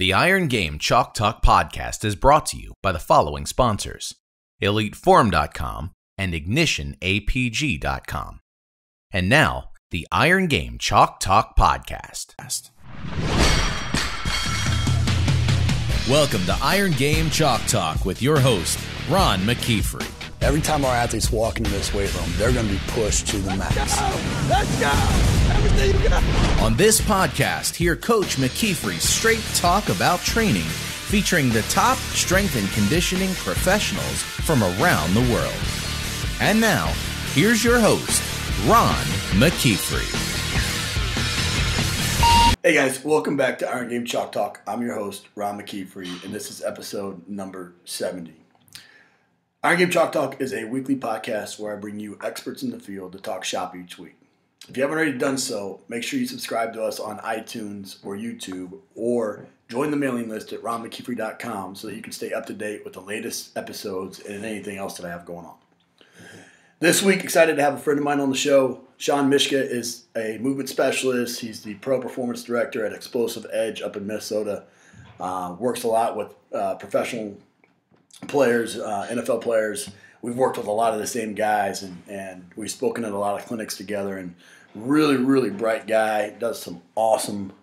The Iron Game Chalk Talk podcast is brought to you by the following sponsors: EliteForm.com and IgnitionAPG.com. And now, the Iron Game Chalk Talk podcast. Welcome to Iron Game Chalk Talk with your host, Ron Mckeefery. Every time our athletes walk into this weight room, they're going to be pushed to the max. Let's go! Everything you got! On this podcast, hear Coach Mckeefery's straight talk about training, featuring the top strength and conditioning professionals from around the world. And now, here's your host, Ron Mckeefery. Hey guys, welcome back to Iron Game Chalk Talk. I'm your host, Ron Mckeefery, and this is episode number 70. Iron Game Chalk Talk is a weekly podcast where I bring you experts in the field to talk shop each week. If you haven't already done so, make sure you subscribe to us on iTunes or YouTube, or join the mailing list at ronmckeefery.com so that you can stay up to date with the latest episodes and anything else that I have going on. This week, excited to have a friend of mine on the show. Shawn Myszka is a movement specialist. He's the pro performance director at Explosive Edge up in Minnesota. Works a lot with professional players, NFL players. We've worked with a lot of the same guys, and we've spoken at a lot of clinics together, and really, really bright guy, does some awesome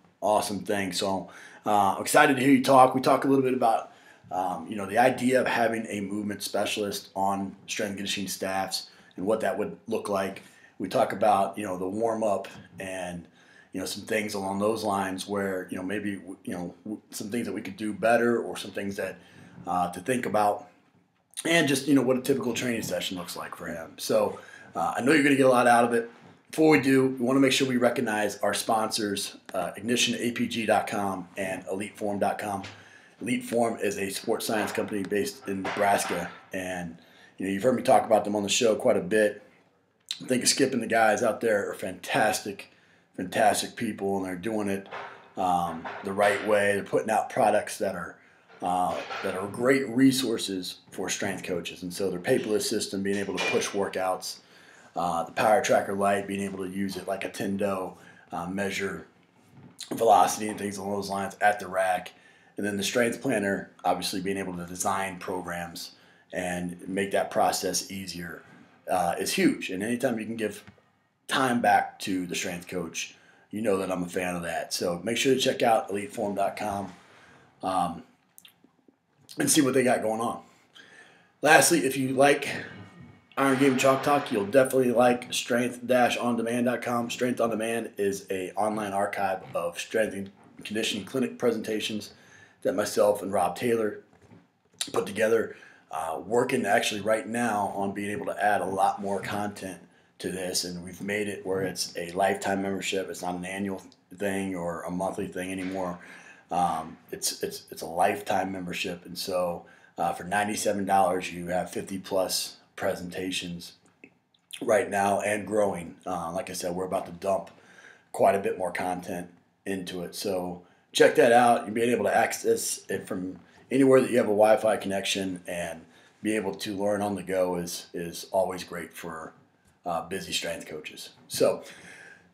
things. So I'm excited to hear you talk. We talk a little bit about, the idea of having a movement specialist on strength and conditioning staffs and what that would look like. We talk about, the warm-up and, some things along those lines where, maybe, some things that we could do better, or some things that to think about, and just, what a typical training session looks like for him. So I know you're going to get a lot out of it. Before we do, we want to make sure we recognize our sponsors, IgnitionAPG.com and EliteForm.com. EliteForm is a sports science company based in Nebraska, and you've heard me talk about them on the show quite a bit. I think Skip and the guys out there are fantastic people, and they're doing it the right way. They're putting out products that are great resources for strength coaches. And so their paperless system, being able to push workouts, the Power Tracker Lite, being able to use it like a Tendo, measure velocity and things along those lines at the rack. And then the Strength Planner, obviously being able to design programs and make that process easier is huge. And anytime you can give time back to the strength coach, you know that I'm a fan of that. So make sure to check out EliteForm.com. And see what they got going on. Lastly, if you like Iron Game Chalk Talk, you'll definitely like strength-ondemand.com. Strength on Demand is an online archive of strength and conditioning clinic presentations that myself and Rob Taylor put together. Working actually right now on being able to add a lot more content to this, and we've made it where it's a lifetime membership. It's not an annual thing or a monthly thing anymore. It's a lifetime membership, and so for $97 you have 50 plus presentations right now and growing. Like I said, we're about to dump quite a bit more content into it, so check that out. You'll be able to access it from anywhere that you have a Wi-Fi connection, and be able to learn on the go is always great for busy strength coaches. So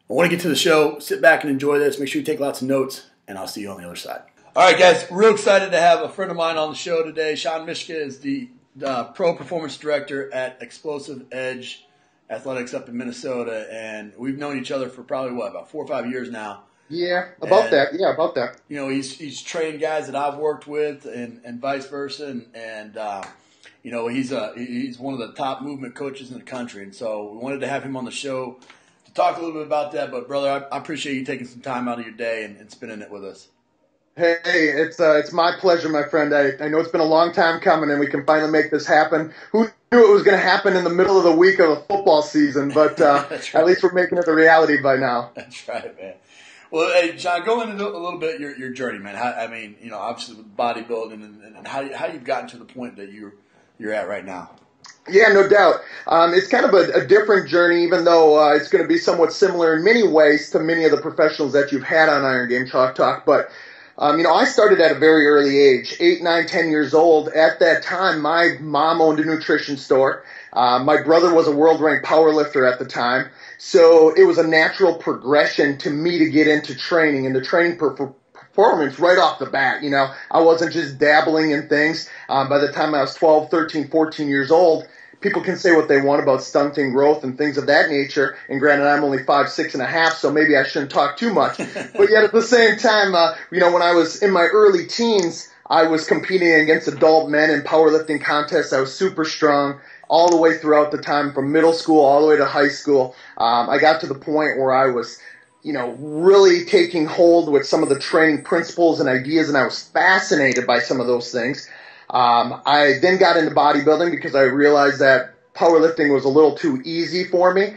I want to get to the show. Sit back and enjoy this. Make sure you take lots of notes, and I'll see you on the other side. All right, guys, real excited to have a friend of mine on the show today. Shawn Myszka is the pro performance director at Explosive Edge Athletics up in Minnesota, and we've known each other for probably, about 4 or 5 years now. Yeah, about that. He's trained guys that I've worked with, and vice versa, and he's one of the top movement coaches in the country, and so we wanted to have him on the show to talk a little bit about that. But brother, I appreciate you taking some time out of your day and spending it with us. Hey, it's my pleasure, my friend. I know it's been a long time coming, and we can finally make this happen. Who knew it was going to happen in the middle of the week of a football season? But right. At least we're making it a reality by now. That's right, man. Well, hey, Shawn, go into a little bit your journey, man. Obviously with bodybuilding and how you've gotten to the point that you're at right now. Yeah, no doubt. It's kind of a different journey, even though it's going to be somewhat similar in many ways to many of the professionals that you've had on Iron Game Chalk Talk. But I started at a very early age, 8, 9, 10 years old. At that time, my mom owned a nutrition store. My brother was a world-ranked powerlifter at the time. So it was a natural progression to me to get into training, and the training performance right off the bat. I wasn't just dabbling in things. By the time I was 12, 13, 14 years old, people can say what they want about stunting growth and things of that nature. And granted, I'm only 5'6.5", so maybe I shouldn't talk too much. But yet at the same time, when I was in my early teens, I was competing against adult men in powerlifting contests. I was super strong all the way throughout the time, from middle school all the way to high school. I got to the point where I was, really taking hold with some of the training principles and ideas, and I was fascinated by some of those things. I then got into bodybuilding because I realized that powerlifting was a little too easy for me,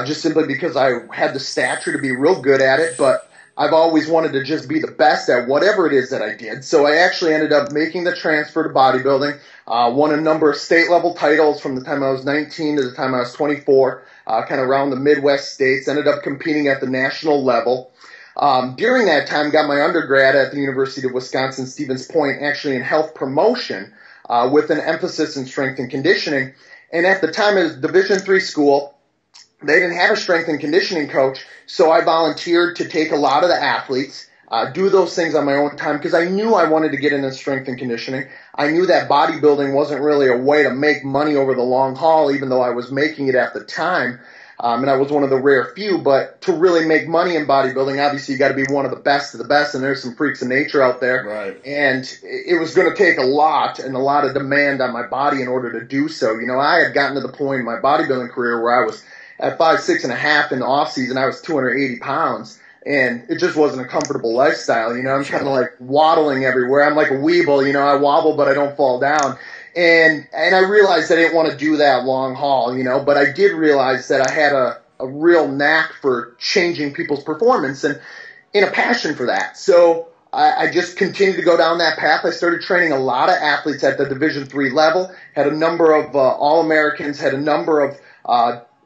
just simply because I had the stature to be real good at it, but I've always wanted to just be the best at whatever it is that I did. So I actually ended up making the transfer to bodybuilding, won a number of state-level titles from the time I was 19 to the time I was 24, kind of around the Midwest states, ended up competing at the national level. During that time, got my undergrad at the University of Wisconsin-Stevens Point, actually in health promotion, with an emphasis in strength and conditioning. And at the time, it was Division III school. They didn't have a strength and conditioning coach, so I volunteered to take a lot of the athletes, do those things on my own time, because I knew I wanted to get into strength and conditioning. I knew that bodybuilding wasn't really a way to make money over the long haul, even though I was making it at the time. And I was one of the rare few, but to really make money in bodybuilding, obviously you got to be one of the best of the best, and there's some freaks of nature out there. Right. And it was going to take a lot and a lot of demand on my body in order to do so. I had gotten to the point in my bodybuilding career where I was at 5'6.5" in the off season. I was 280 pounds, and it just wasn't a comfortable lifestyle. I'm kind of like waddling everywhere. I'm like a weeble. I wobble, but I don't fall down. And I realized I didn't want to do that long haul, but I did realize that I had a real knack for changing people's performance and a passion for that. So I just continued to go down that path. I started training a lot of athletes at the Division III level, had a number of All-Americans, had a number of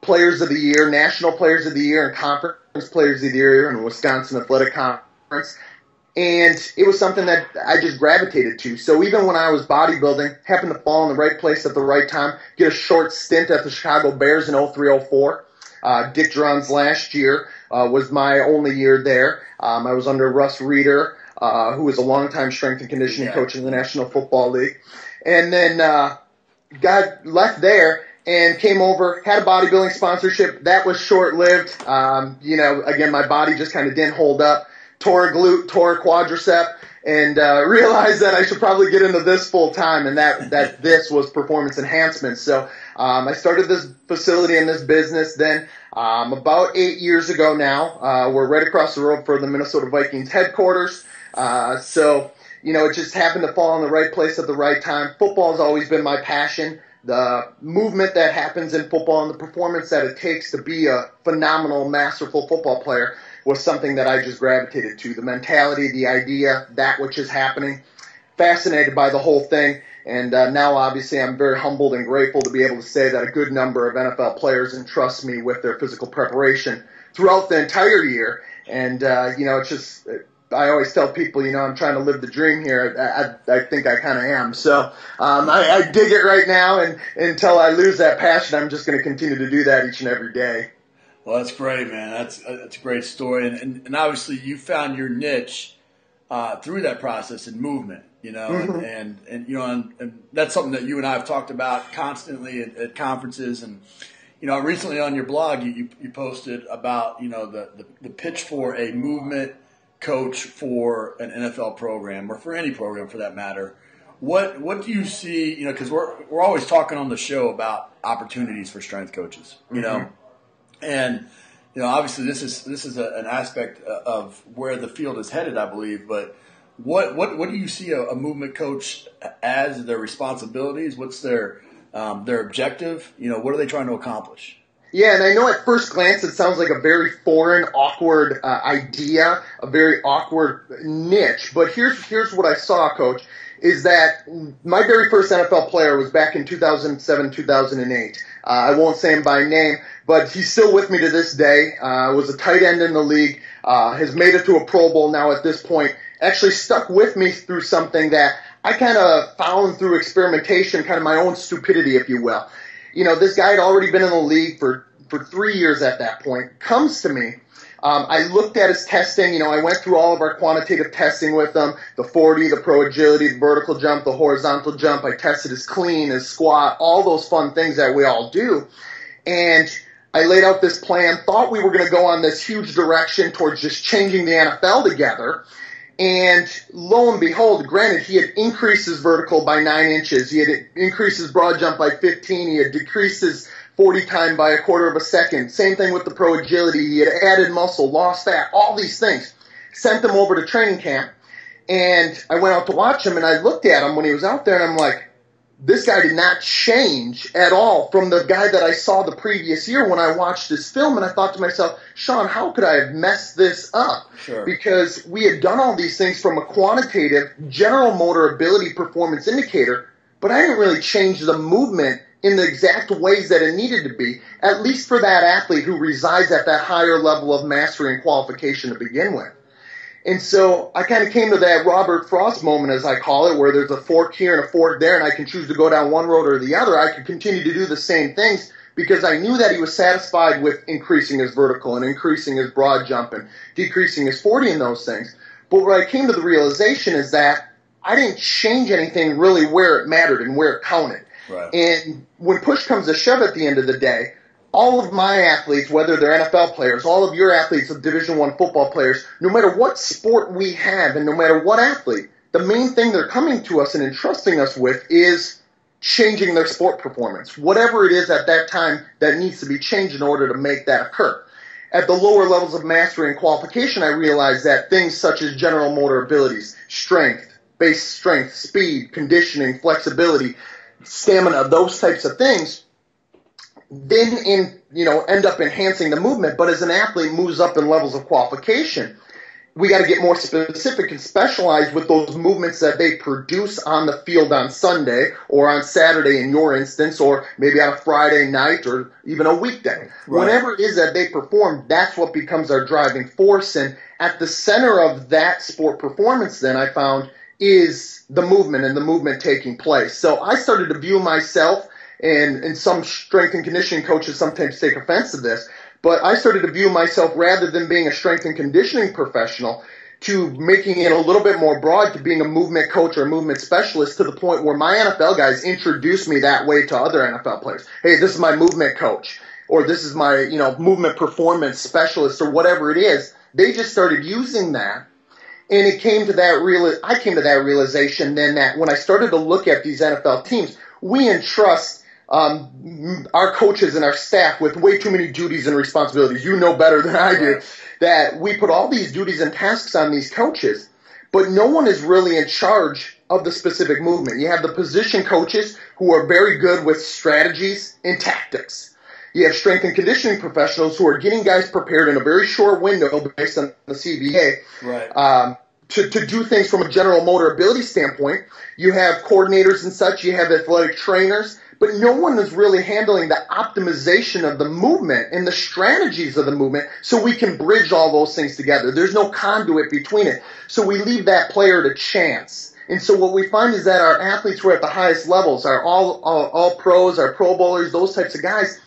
Players of the Year, National Players of the Year, and Conference Players of the Year in the Wisconsin Athletic Conference. And it was something that I just gravitated to. So even when I was bodybuilding, happened to fall in the right place at the right time, get a short stint at the Chicago Bears in 03-04. Dick Duran's last year was my only year there. I was under Russ Reeder, who was a longtime strength and conditioning coach in the National Football League. And then got left there and came over, had a bodybuilding sponsorship. That was short-lived. Again, my body just kind of didn't hold up. Tore a glute, tore a quadricep, and realized that I should probably get into this full time, and that this was performance enhancement. So I started this facility and this business then about 8 years ago now. We're right across the road from the Minnesota Vikings headquarters. It just happened to fall in the right place at the right time. Football has always been my passion. The movement that happens in football and the performance that it takes to be a phenomenal, masterful football player was something that I just gravitated to. The mentality, the idea, that which is happening. Fascinated by the whole thing. And now, obviously, I'm very humbled and grateful to be able to say that a good number of NFL players entrust me with their physical preparation throughout the entire year. And, it's just, I always tell people, I'm trying to live the dream here. I think I kind of am. So I dig it right now. And until I lose that passion, I'm just going to continue to do that each and every day. Well, that's great, man. That's a great story, and obviously you found your niche through that process in movement, Mm-hmm. and that's something that you and I have talked about constantly at conferences, and recently on your blog you posted about the pitch for a movement coach for an NFL program or for any program for that matter. What do you see? Because we're always talking on the show about opportunities for strength coaches, Mm-hmm. And obviously this is an aspect of where the field is headed, I believe. But what do you see a movement coach as, their responsibilities? What's their objective? What are they trying to accomplish? Yeah, and I know at first glance it sounds like a very foreign, awkward idea, a very awkward niche. But here's what I saw, Coach, is that my very first NFL player was back in 2007, 2008. I won't say him by name, but he's still with me to this day. Was a tight end in the league, has made it to a Pro Bowl now at this point, actually stuck with me through something that I kind of found through experimentation, kind of my own stupidity, if you will. This guy had already been in the league for 3 years at that point, comes to me I looked at his testing. I went through all of our quantitative testing with him, the 40, the pro agility, the vertical jump, the horizontal jump. I tested his clean, his squat, all those fun things that we all do. And I laid out this plan, thought we were going to go on this huge direction towards just changing the NFL together. And lo and behold, granted, he had increased his vertical by 9 inches. He had increased his broad jump by 15. He had decreased his 40 time by a quarter of a second. Same thing with the pro agility. He had added muscle, lost fat, all these things. Sent him over to training camp. And I went out to watch him, and I looked at him when he was out there, and I'm like, this guy did not change at all from the guy that I saw the previous year when I watched this film. And I thought to myself, Shawn, how could I have messed this up? Sure. Because we had done all these things from a quantitative general motor ability performance indicator, but I didn't really change the movement in the exact ways that it needed to be, at least for that athlete who resides at that higher level of mastery and qualification to begin with. And so I kind of came to that Robert Frost moment, as I call it, where there's a fork here and a fork there, and I can choose to go down one road or the other. I could continue to do the same things because I knew that he was satisfied with increasing his vertical and increasing his broad jump and decreasing his 40 and those things. But what I came to the realization is that I didn't change anything really where it mattered and where it counted. Right. And when push comes to shove at the end of the day, all of my athletes, whether they're NFL players, all of your athletes of Division I football players, no matter what sport we have and no matter what athlete, the main thing they're coming to us and entrusting us with is changing their sport performance, whatever it is at that time that needs to be changed in order to make that occur. At the lower levels of mastery and qualification, I realized that things such as general motor abilities, strength, base strength, speed, conditioning, flexibility, stamina, those types of things, then end up enhancing the movement. But as an athlete moves up in levels of qualification, we got to get more specific and specialized with those movements that they produce on the field on Sunday or on Saturday in your instance, or maybe on a Friday night or even a weekday. Right. Whatever it is that they perform, that's what becomes our driving force. And at the center of that sport performance, then I found, is the movement and the movement taking place. So I started to view myself, and some strength and conditioning coaches sometimes take offense to this, but I started to view myself, rather than being a strength and conditioning professional, to making it a little bit more broad, to being a movement coach or a movement specialist, to the point where my NFL guys introduced me that way to other NFL players. Hey, this is my movement coach, or this is my, movement performance specialist, or whatever it is. They just started using that. And I came to that realization then that when I started to look at these NFL teams, we entrust our coaches and our staff with way too many duties and responsibilities. You know better than I do that we put all these duties and tasks on these coaches, but no one is really in charge of the specific movement. You have the position coaches who are very good with strategies and tactics. You have strength and conditioning professionals who are getting guys prepared in a very short window based on the CBA to do things from a general motor ability standpoint. You have coordinators and such. You have athletic trainers. But no one is really handling the optimization of the movement and the strategies of the movement so we can bridge all those things together. There's no conduit between it. So we leave that player to chance. And so what we find is that our athletes who are at the highest levels, our all pros, our pro bowlers, those types of guys,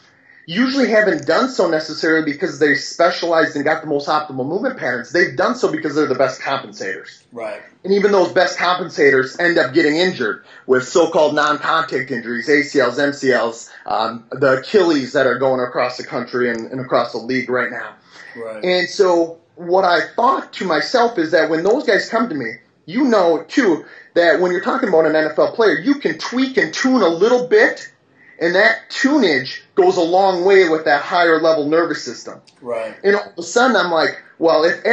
usually haven't done so necessarily because they specialized and got the most optimal movement patterns. They've done so because they're the best compensators. Right. And even those best compensators end up getting injured with so-called non-contact injuries, ACLs, MCLs, the Achilles that are going across the country and across the league right now. Right. And so what I thought to myself is that when those guys come to me, you know, too, that when you're talking about an NFL player, you can tweak and tune a little bit, and that tunage goes a long way with that higher level nervous system. Right. And all of a sudden I'm like, well, if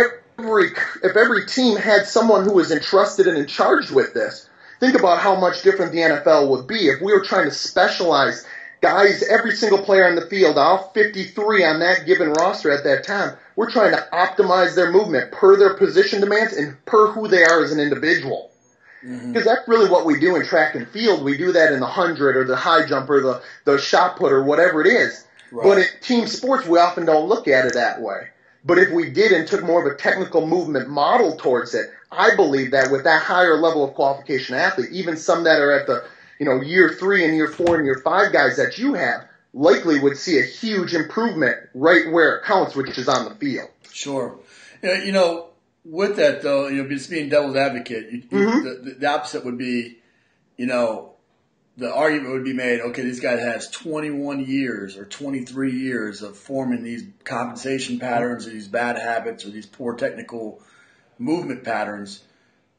every team had someone who was entrusted and in charge with this, think about how much different the NFL would be if we were trying to specialize guys, every single player on the field, all 53 on that given roster at that time. We're trying to optimize their movement per their position demands and per who they are as an individual. Because that's really what we do in track and field. We do that in the 100 or the high jump or the shot put or whatever it is. Right. But in team sports, we often don't look at it that way. But if we did and took more of a technical movement model towards it, I believe that with that higher level of qualification athlete, even some that are at the year 3 and year 4 and year 5 guys that you have, likely would see a huge improvement right where it counts, which is on the field. Sure. With that though, just being devil's advocate, the opposite would be, the argument would be made, okay, this guy has 21 years or 23 years of forming these compensation patterns or these bad habits or these poor technical movement patterns.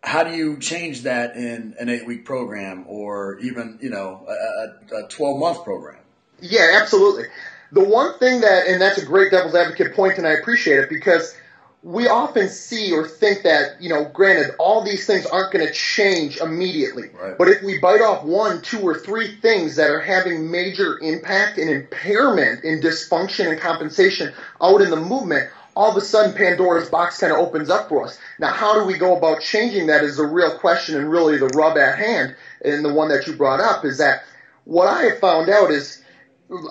How do you change that in an 8-week program or even, a 12-month program? Yeah, absolutely. The one thing and that's a great devil's advocate point, and I appreciate it, because we often see or think that, granted, all these things aren't going to change immediately. Right. But if we bite off 1, 2, or 3 things that are having major impact and impairment in dysfunction and compensation out in the movement, all of a sudden Pandora's box kind of opens up for us. Now, how do we go about changing that is the real question and really the rub at hand. And the one that you brought up is that what I have found out is,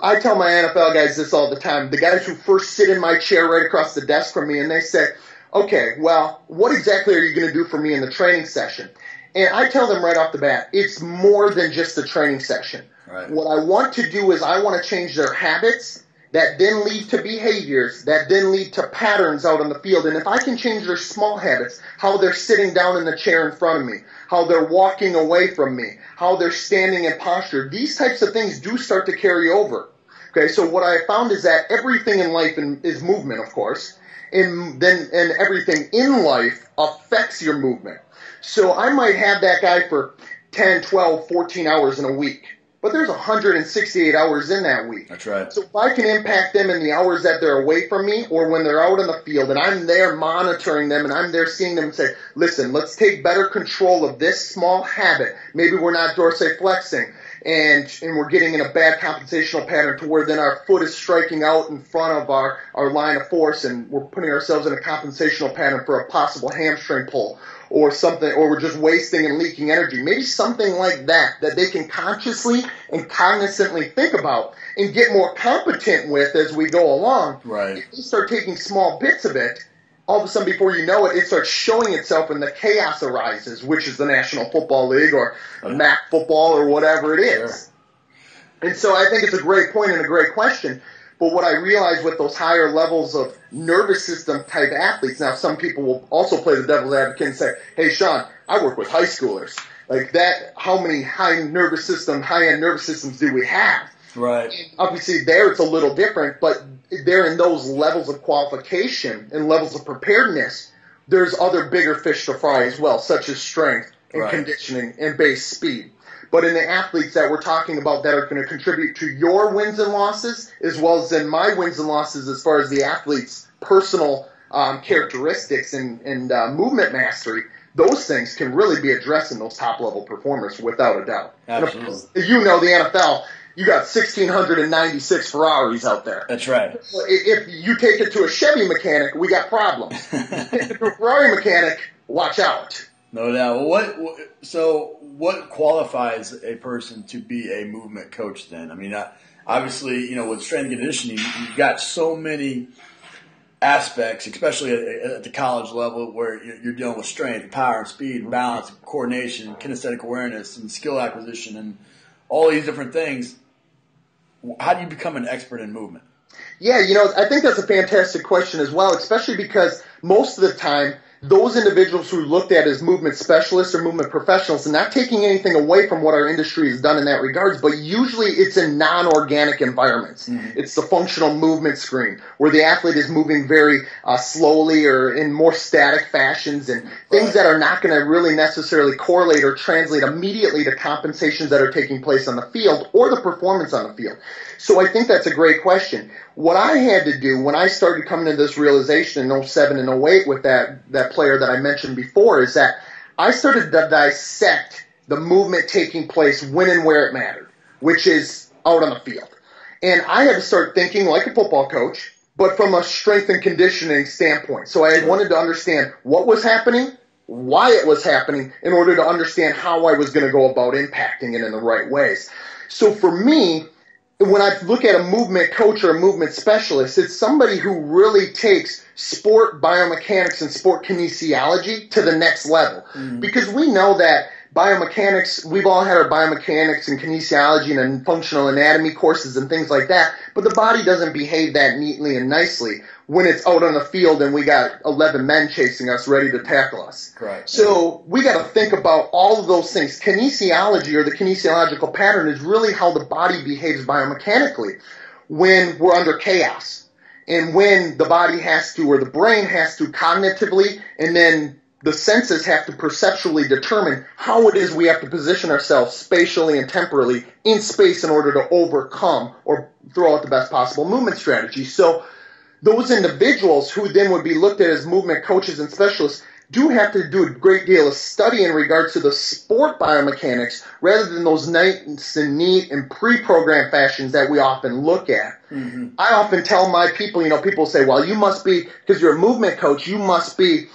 I tell my NFL guys this all the time, the guys who first sit in my chair right across the desk from me, and they say, okay, well, what exactly are you going to do for me in the training session? And I tell them right off the bat, it's more than just the training session. Right. What I want to do is I want to change their habits that then lead to behaviors, that then lead to patterns out on the field. And if I can change their small habits, how they're sitting down in the chair in front of me, how they're walking away from me, how they're standing in posture, these types of things do start to carry over. Okay, so what I found is that everything in life is movement, of course, and everything in life affects your movement. So I might have that guy for 10, 12, 14 hours in a week. But there's 168 hours in that week. That's right. So if I can impact them in the hours that they're away from me or when they're out in the field and I'm there monitoring them and I'm there seeing them and say, listen, let's take better control of this small habit. Maybe we're not dorsiflexing and we're getting in a bad compensational pattern to where then our foot is striking out in front of our line of force and we're putting ourselves in a compensational pattern for a possible hamstring pull. Or something, or we're just wasting and leaking energy. Maybe something like that they can consciously and cognizantly think about and get more competent with as we go along. Right. If you start taking small bits of it, all of a sudden before you know it, it starts showing itself and the chaos arises, which is the National Football League or MAC football or whatever it is. Sure. And so I think it's a great point and a great question. But what I realize with those higher levels of nervous system type athletes, now some people will also play the devil's advocate and say, hey, Shawn, I work with high schoolers. Like that, how many high-end nervous systems do we have? Right. And obviously there it's a little different, but they're in those levels of qualification and levels of preparedness. There's other bigger fish to fry as well, such as strength and conditioning and base speed. But in the athletes that we're talking about that are going to contribute to your wins and losses, as well as in my wins and losses as far as the athlete's personal characteristics and movement mastery, those things can really be addressed in those top-level performers without a doubt. Absolutely. And of course, the NFL, you got 1,696 Ferraris out there. That's right. If you take it to a Chevy mechanic, we got problems. Take it to a Ferrari mechanic, watch out. No doubt. Well, what qualifies a person to be a movement coach then? I mean, obviously, with strength and conditioning, you've got so many aspects, especially at the college level where you're dealing with strength, power, and speed, and balance, and coordination, kinesthetic awareness, and skill acquisition, and all these different things. How do you become an expert in movement? Yeah, I think that's a fantastic question as well, especially because most of the time, those individuals who looked at as movement specialists or movement professionals, and not taking anything away from what our industry has done in that regards, but usually it's in non-organic environments. Mm-hmm. It's the functional movement screen where the athlete is moving very slowly or in more static fashions and things that are not going to really necessarily correlate or translate immediately to compensations that are taking place on the field or the performance on the field. So I think that's a great question. What I had to do when I started coming to this realization in 07 and 08 with that player that I mentioned before is that I started to dissect the movement taking place when and where it mattered, which is out on the field. And I had to start thinking like a football coach, but from a strength and conditioning standpoint. So I wanted to understand what was happening, why it was happening, in order to understand how I was going to go about impacting it in the right ways. So for me, when I look at a movement coach or a movement specialist, it's somebody who really takes sport biomechanics and sport kinesiology to the next level. Mm-hmm. Because we know that biomechanics, we've all had our biomechanics and kinesiology and functional anatomy courses and things like that, but the body doesn't behave that neatly and nicely when it's out on the field and we got 11 men chasing us ready to tackle us. Correct. So we got to think about all of those things. Kinesiology, or the kinesiological pattern, is really how the body behaves biomechanically when we're under chaos, and when the body has to, or the brain has to, cognitively, and then the senses have to perceptually determine how it is we have to position ourselves spatially and temporally in space in order to overcome or throw out the best possible movement strategy. So those individuals who then would be looked at as movement coaches and specialists do have to do a great deal of study in regards to the sport biomechanics rather than those nice and neat and pre-programmed fashions that we often look at. Mm-hmm. I often tell my people, people say, well, you must be, because you're a movement coach, you must be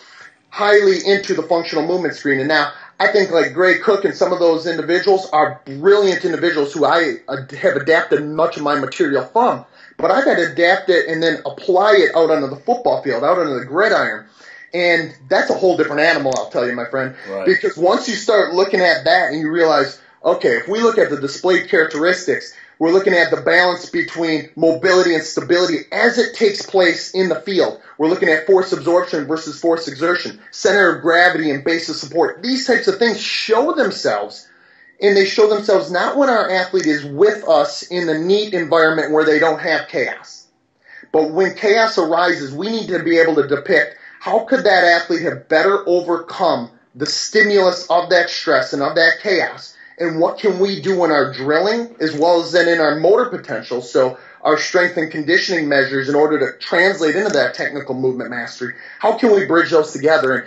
highly into the functional movement screen. And now I think like Greg Cook and some of those individuals are brilliant individuals who I have adapted much of my material from. But I've had to adapt it and then apply it out onto the football field, out onto the gridiron. And that's a whole different animal, I'll tell you, my friend. Right. Because once you start looking at that and you realize, okay, if we look at the displayed characteristics, we're looking at the balance between mobility and stability as it takes place in the field. We're looking at force absorption versus force exertion, center of gravity and base of support. These types of things show themselves, and they show themselves not when our athlete is with us in the neat environment where they don't have chaos. But when chaos arises, we need to be able to depict how could that athlete have better overcome the stimulus of that stress and of that chaos, and what can we do in our drilling as well as then in our motor potential, so our strength and conditioning measures in order to translate into that technical movement mastery. How can we bridge those together? And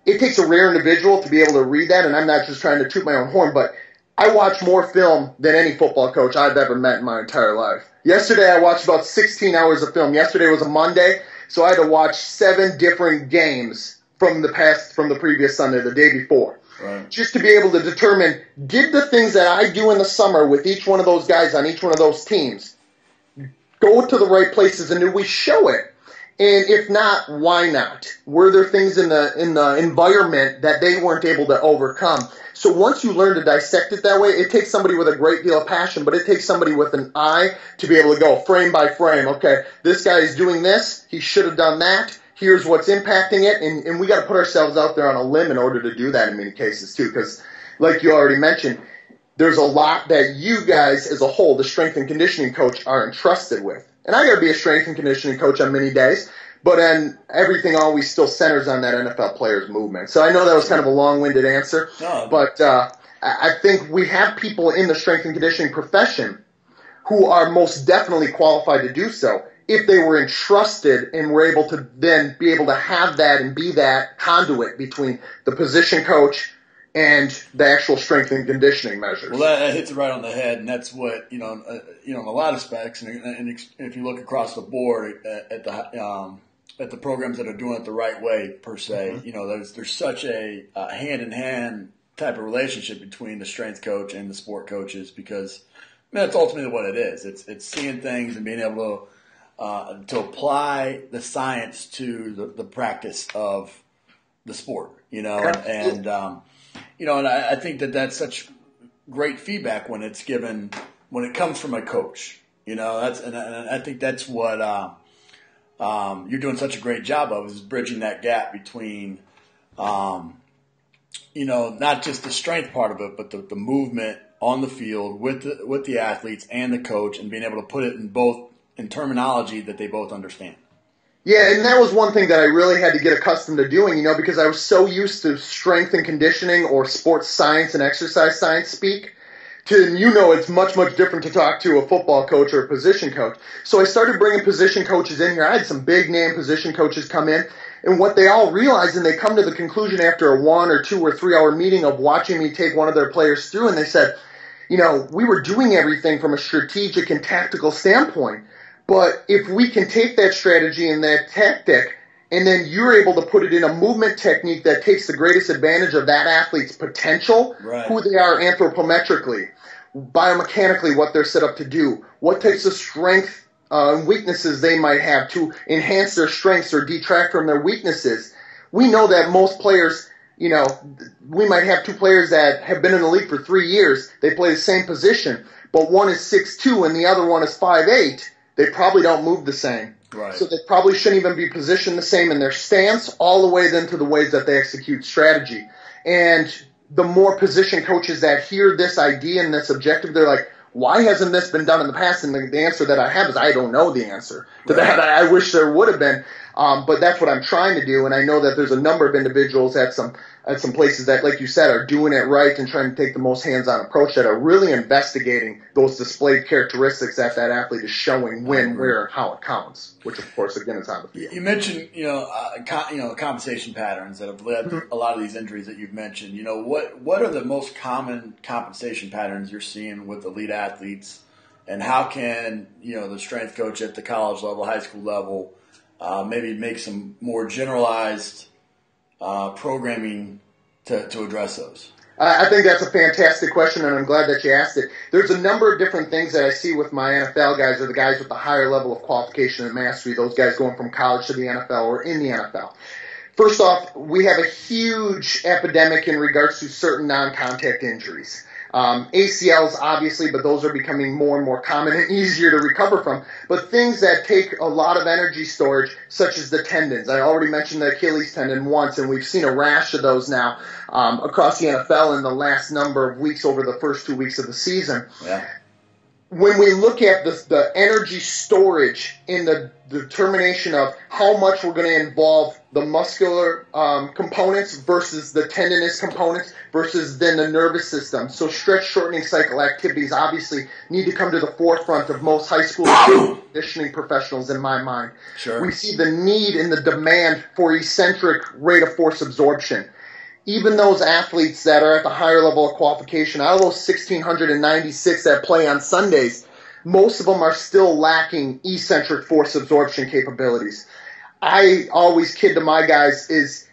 it takes a rare individual to be able to read that, and I'm not just trying to toot my own horn, but I watch more film than any football coach I've ever met in my entire life. Yesterday I watched about 16 hours of film. Yesterday was a Monday, so I had to watch 7 different games from the previous Sunday, the day before. Right. Just to be able to determine, did the things that I do in the summer with each one of those guys on each one of those teams go to the right places, and did we show it? And if not, why not? Were there things in the environment that they weren't able to overcome? So once you learn to dissect it that way, it takes somebody with a great deal of passion, but it takes somebody with an eye to be able to go frame by frame. Okay, this guy is doing this. He should have done that. Here's what's impacting it. And we got to put ourselves out there on a limb in order to do that in many cases too, because like you already mentioned, there's a lot that you guys as a whole, the strength and conditioning coach, are entrusted with. And I got to be a strength and conditioning coach on many days, but then everything always still centers on that NFL player's movement. So I know that was kind of a long-winded answer, but I think we have people in the strength and conditioning profession who are most definitely qualified to do so if they were entrusted and were able to then be able to have that and be that conduit between the position coach and the actual strength and conditioning measures. Well, that hits it right on the head, and that's what in a lot of specs, and if you look across the board at the programs that are doing it the right way per se, mm-hmm. There's such a hand-in-hand type of relationship between the strength coach and the sport coaches, because that's ultimately what it is. It's seeing things and being able to apply the science to the practice of the sport, and I think that's such great feedback when it comes from a coach, and I think that's what you're doing such a great job of, is bridging that gap between, not just the strength part of it, but the movement on the field with the athletes and the coach, and being able to put it in terminology that they both understand. Yeah, and that was one thing that I really had to get accustomed to doing, because I was so used to strength and conditioning or sports science and exercise science speak. It's much, much different to talk to a football coach or a position coach. So I started bringing position coaches in here. I had some big name position coaches come in, and what they all realized, and they come to the conclusion after a 1 or 2 or 3 hour meeting of watching me take one of their players through, and they said, we were doing everything from a strategic and tactical standpoint. But if we can take that strategy and that tactic, and then you're able to put it in a movement technique that takes the greatest advantage of that athlete's potential, right, who they are anthropometrically, biomechanically, what they're set up to do, what types of strength and weaknesses they might have to enhance their strengths or detract from their weaknesses. We know that most players, we might have two players that have been in the league for 3 years. They play the same position, but one is 6'2" and the other one is 5'8". They probably don't move the same. Right. So they probably shouldn't even be positioned the same in their stance, all the way then to the ways that they execute strategy. And the more position coaches that hear this idea and this objective, they're like, why hasn't this been done in the past? And the answer that I have is I don't know the answer to that. I wish there would have been. But that's what I'm trying to do. And I know that there's a number of individuals at some places that, like you said, are doing it right and trying to take the most hands-on approach, that are really investigating those displayed characteristics that athlete is showing when, where, how it counts, which, of course, again, is on the field. You mentioned, compensation patterns that have led to a lot of these injuries that you've mentioned. What are the most common compensation patterns you're seeing with elite athletes, and how can, the strength coach at the college level, high school level, maybe make some more generalized programming to address those? I think that's a fantastic question, and I'm glad that you asked it. There's a number of different things that I see with my NFL guys, or the guys with the higher level of qualification and mastery, those guys going from college to the NFL or in the NFL. First off, we have a huge epidemic in regards to certain non-contact injuries. ACLs, obviously, but those are becoming more and more common and easier to recover from. But things that take a lot of energy storage, such as the tendons. I already mentioned the Achilles tendon once, and we've seen a rash of those now across the NFL in the last number of weeks over the first 2 weeks of the season. Yeah. When we look at the energy storage in the determination of how much we're going to involve the muscular components versus the tendinous components versus then the nervous system. So stretch shortening cycle activities obviously need to come to the forefront of most high school conditioning professionals in my mind. Sure. We see the need and the demand for eccentric rate of force absorption. Even those athletes that are at the higher level of qualification, out of those 1,696 that play on Sundays, most of them are still lacking eccentric force absorption capabilities. I always kid to my guys is,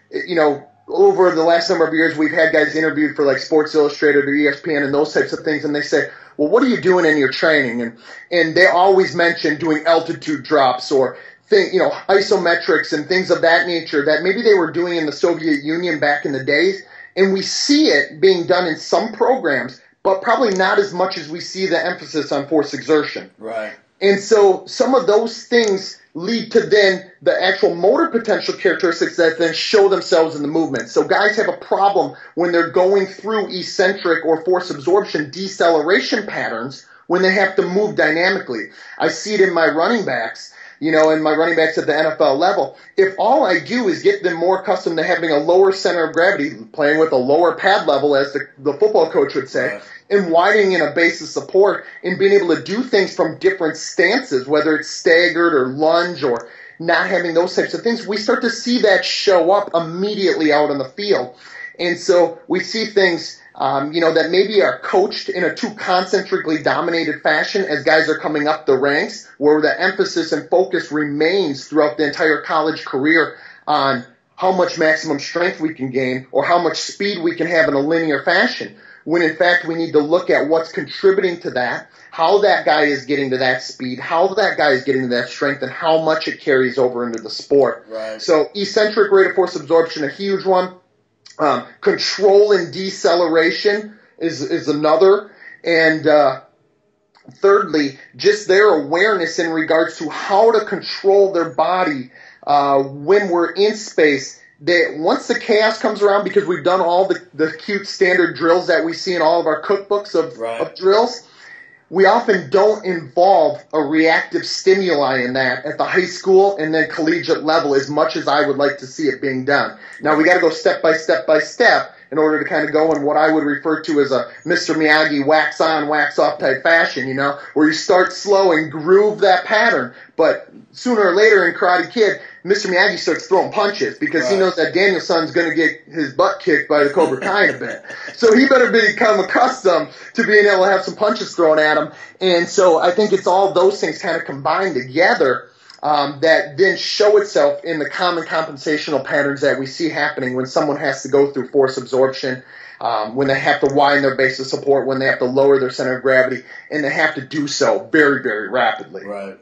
over the last number of years, we've had guys interviewed for like Sports Illustrated or ESPN and those types of things, and they say, well, what are you doing in your training? And they always mention doing altitude drops or isometrics and things of that nature that maybe they were doing in the Soviet Union back in the days. And we see it being done in some programs, but probably not as much as we see the emphasis on force exertion. Right. And so some of those things lead to then the actual motor potential characteristics that then show themselves in the movement. So guys have a problem when they're going through eccentric or force absorption deceleration patterns when they have to move dynamically. I see it in my running backs. And my running backs at the NFL level, if all I do is get them more accustomed to having a lower center of gravity, playing with a lower pad level, as the football coach would say, right, and widening in a base of support and being able to do things from different stances, whether it's staggered or lunge or not having those types of things, we start to see that show up immediately out on the field. And so we see things that maybe are coached in a too concentrically dominated fashion as guys are coming up the ranks, where the emphasis and focus remains throughout the entire college career on how much maximum strength we can gain or how much speed we can have in a linear fashion, when in fact we need to look at what's contributing to that, how that guy is getting to that speed, how that guy is getting to that strength, and how much it carries over into the sport. Right. So eccentric rate of force absorption, a huge one. Control and deceleration is another. And thirdly, just their awareness in regards to how to control their body when we're in space. Once the chaos comes around, because we've done all the cute standard drills that we see in all of our cookbooks of drills, we often don't involve a reactive stimuli in that at the high school and then collegiate level as much as I would like to see it being done. Now, we got to go step by step by step in order to kind of go in what I would refer to as a Mr. Miyagi wax on, wax off type fashion, where you start slow and groove that pattern. But sooner or later in Karate Kid, Mr. Miyagi starts throwing punches because he knows that Daniel-san's going to get his butt kicked by the Cobra Kai in a bit. So he better become accustomed to being able to have some punches thrown at him. And so I think it's all those things kind of combined together that then show itself in the common compensational patterns that we see happening when someone has to go through force absorption, when they have to widen their base of support, when they have to lower their center of gravity, and they have to do so very, very rapidly. Right.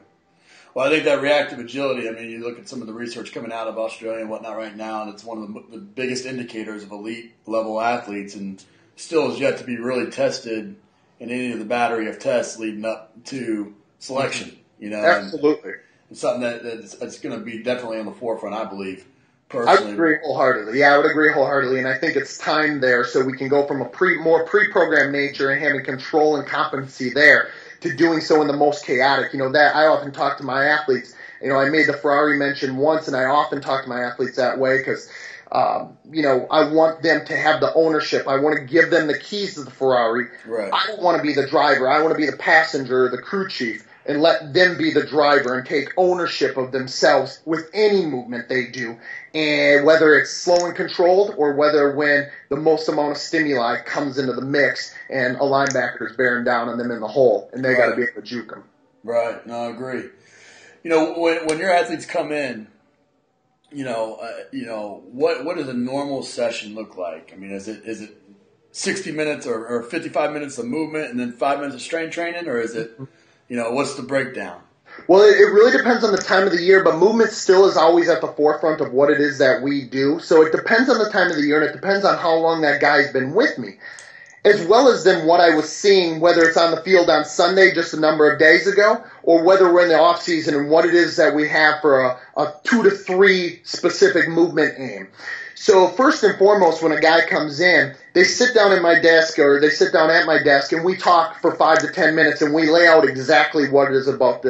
Well, I think that reactive agility, I mean, you look at some of the research coming out of Australia and whatnot right now, and it's one of the biggest indicators of elite level athletes, and still is yet to be really tested in any of the battery of tests leading up to selection. You know, Absolutely. And it's something that's going to be definitely on the forefront, I believe. Personally. I would agree wholeheartedly. Yeah, I would agree wholeheartedly, and I think it's time there so we can go from a more pre-programmed nature and having control and competency there to doing so in the most chaotic. You know, that I often talk to my athletes. You know, I made the Ferrari mention once, and I often talk to my athletes that way because, you know, I want them to have the ownership. I want to give them the keys to the Ferrari. Right. I don't want to be the driver. I want to be the passenger or the crew chief, and let them be the driver and take ownership of themselves with any movement they do. And whether it's slow and controlled or whether when the most amount of stimuli comes into the mix and a linebacker is bearing down on them in the hole, and they got to be able to juke them. Right. No, I agree. You know, when your athletes come in, you know, what does a normal session look like? I mean, is it 60 minutes or 55 minutes of movement and then 5 minutes of strength training, or is it, you know, what's the breakdown? Well, it really depends on the time of the year, but movement still is always at the forefront of what it is that we do. So it depends on the time of the year, and it depends on how long that guy's been with me, as well as then what I was seeing, whether it's on the field on Sunday just a number of days ago, or whether we're in the off season and what it is that we have for a 2 to 3 specific movement aim. So first and foremost, when a guy comes in, they sit down at my desk or they sit down at my desk and we talk for 5 to 10 minutes and we lay out exactly what it is about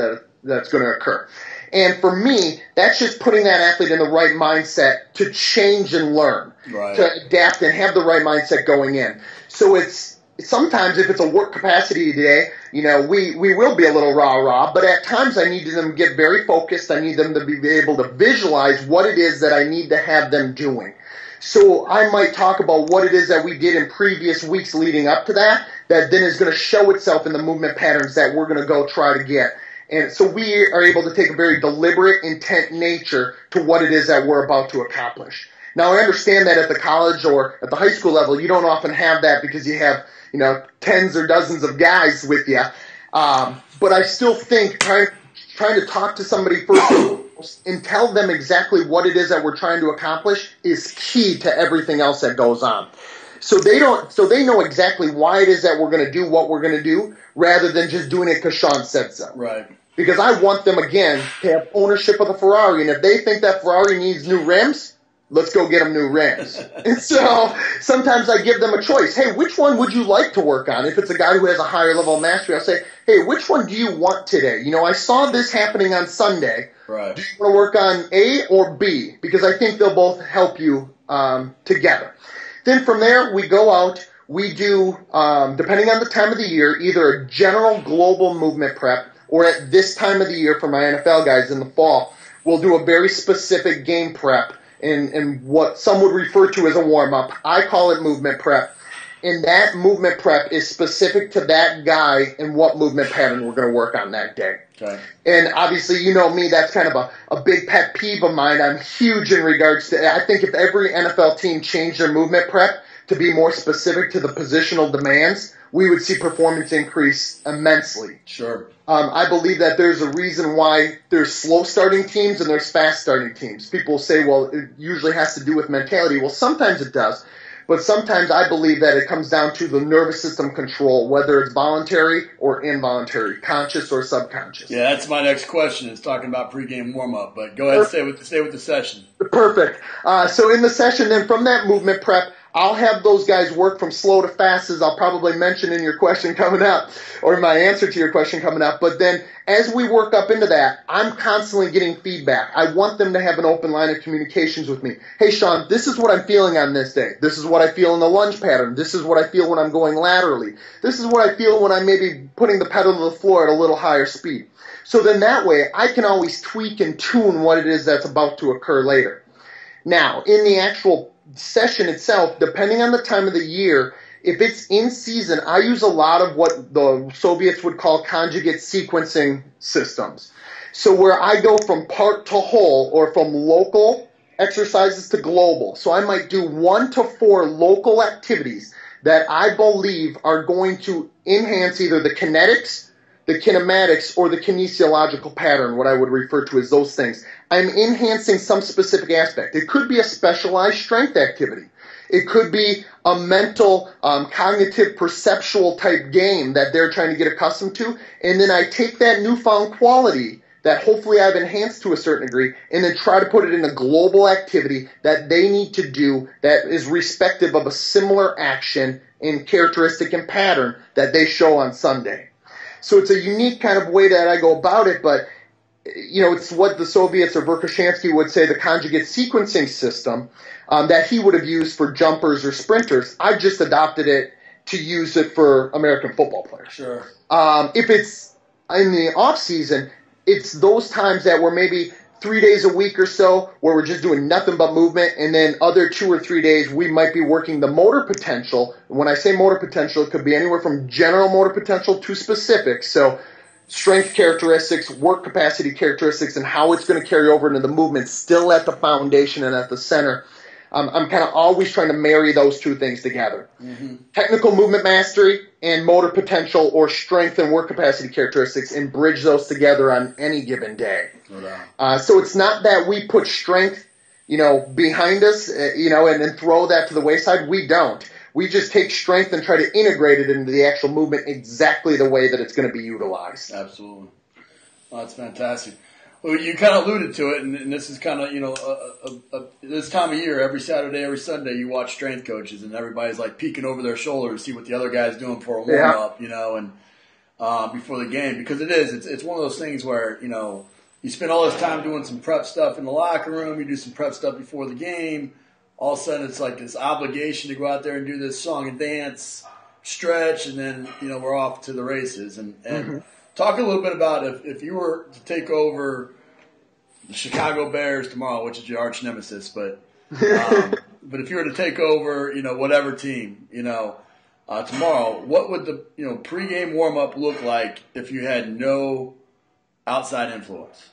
that's going to occur. And for me, that's just putting that athlete in the right mindset to change and learn, right, to adapt and have the right mindset going in. So it's sometimes if it's a work capacity today, you know, we will be a little rah-rah, but at times I need them to get very focused. I need them to be able to visualize what it is that I need to have them doing. So I might talk about what it is that we did in previous weeks leading up to that then is going to show itself in the movement patterns that we're going to go try to get. And so we are able to take a very deliberate, intent nature to what it is that we're about to accomplish. Now, I understand that at the college or at the high school level, you don't often have that because you have, you know, tens or dozens of guys with you. But I still think trying to talk to somebody first and tell them exactly what it is that we're trying to accomplish is key to everything else that goes on. So they know exactly why it is that we're going to do what we're going to do rather than just doing it because Shawn said so. Right. Because I want them, again, to have ownership of the Ferrari. And if they think that Ferrari needs new rims, let's go get them new rims. And so sometimes I give them a choice. Hey, which one would you like to work on? If it's a guy who has a higher level of mastery, I'll say, hey, which one do you want today? You know, I saw this happening on Sunday. Right. Do you want to work on A or B? Because I think they'll both help you together. Then from there, we go out. We do, depending on the time of the year, either a general global movement prep, or at this time of the year for my NFL guys in the fall, we'll do a very specific game prep and what some would refer to as a warm-up. I call it movement prep. And that movement prep is specific to that guy and what movement pattern we're going to work on that day. Okay. And obviously, you know me, that's kind of a big pet peeve of mine. I'm huge in regards to, I think if every NFL team changed their movement prep to be more specific to the positional demands, we would see performance increase immensely. Sure. I believe that there's a reason why there's slow starting teams and there's fast starting teams. People say, well, it usually has to do with mentality. Well, sometimes it does. But sometimes I believe that it comes down to the nervous system control, whether it's voluntary or involuntary, conscious or subconscious. Yeah, that's my next question. It's talking about pregame warm-up. But go ahead, stay with the session. Perfect. So in the session, then from that movement prep, I'll have those guys work from slow to fast, as I'll probably mention in your question coming up, or my answer to your question coming up. But then as we work up into that, I'm constantly getting feedback. I want them to have an open line of communications with me. Hey, Shawn, this is what I'm feeling on this day. This is what I feel in the lunge pattern. This is what I feel when I'm going laterally. This is what I feel when I'm maybe putting the pedal to the floor at a little higher speed. So then that way, I can always tweak and tune what it is that's about to occur later. Now, in the actual session itself, depending on the time of the year, if it's in season, I use a lot of what the Soviets would call conjugate sequencing systems. So where I go from part to whole or from local exercises to global. So I might do 1 to 4 local activities that I believe are going to enhance either the kinetics, the kinematics, or the kinesiological pattern, what I would refer to as those things. I'm enhancing some specific aspect. It could be a specialized strength activity. It could be a mental, cognitive, perceptual type game that they're trying to get accustomed to, and then I take that newfound quality that hopefully I've enhanced to a certain degree, and then try to put it in a global activity that they need to do that is respective of a similar action and characteristic and pattern that they show on Sunday. So it's a unique kind of way that I go about it, but it's what the Soviets or Verkhoshansky would say, the conjugate sequencing system that he would have used for jumpers or sprinters. I've just adopted it to use it for American football players. Sure. If it's in the off season, it's those times that we're maybe 3 days a week or so where we're just doing nothing but movement, and then other 2 or 3 days we might be working the motor potential. When I say motor potential, it could be anywhere from general motor potential to specific. So strength characteristics, work capacity characteristics, and how it's going to carry over into the movement still at the foundation and at the center. I'm kind of always trying to marry those two things together. Mm-hmm. Technical movement mastery and motor potential or strength and work capacity characteristics, and bridge those together on any given day. So it's not that we put strength, behind us, and then throw that to the wayside. We don't. We just take strength and try to integrate it into the actual movement exactly the way that it's going to be utilized. Absolutely. Well, that's fantastic. Well, you kind of alluded to it, and this is kind of, this time of year, every Saturday, every Sunday, you watch strength coaches, and everybody's like peeking over their shoulder to see what the other guy's doing for a warm-up, and before the game. Because it's one of those things where, you spend all this time doing some prep stuff in the locker room, you do some prep stuff before the game, all of a sudden it's like this obligation to go out there and do this song and dance, stretch, and then, we're off to the races. And mm-hmm. Talk a little bit about if you were to take over the Chicago Bears tomorrow, which is your arch nemesis, but if you were to take over, whatever team, tomorrow, what would the pregame warm up look like if you had no outside influence?